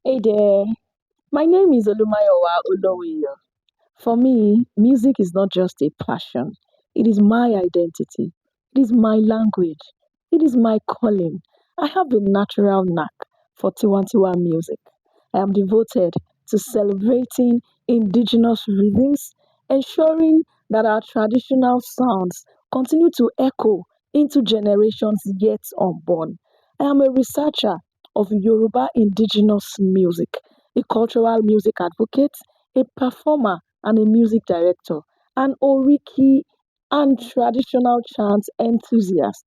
Hey there, my name is Olumayowa Olowiyo. For me, music is not just a passion, it is my identity, it is my language, it is my calling. I have a natural knack for Tiwantiwa music. I am devoted to celebrating indigenous rhythms, ensuring that our traditional sounds continue to echo into generations yet unborn. I am a researcher of Yoruba indigenous music, a cultural music advocate, a performer, and a music director, an Oriki and traditional chant enthusiast.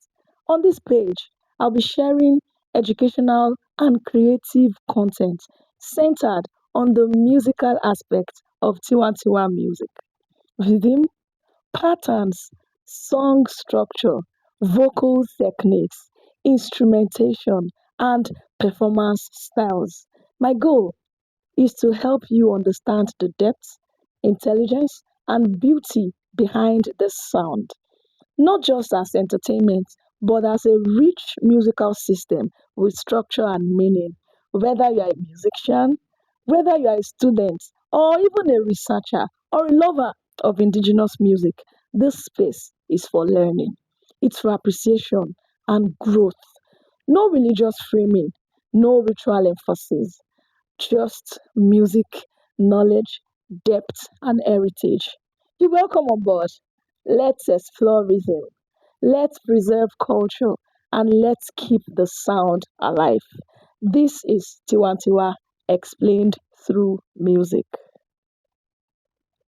On this page, I'll be sharing educational and creative content centered on the musical aspect of Tiwantiwa music. Rhythm, patterns, song structure, vocal techniques, instrumentation, and performance styles. My goal is to help you understand the depth, intelligence, and beauty behind the sound, not just as entertainment, but as a rich musical system with structure and meaning. Whether you're a musician, whether you're a student, or even a researcher or a lover of indigenous music, this space is for learning. It's for appreciation and growth. No religious framing, no ritual emphasis, just music, knowledge, depth, and heritage. You're welcome on board. Let's explore rhythm. Let's preserve culture and let's keep the sound alive. This is Tiwantiwa explained through music.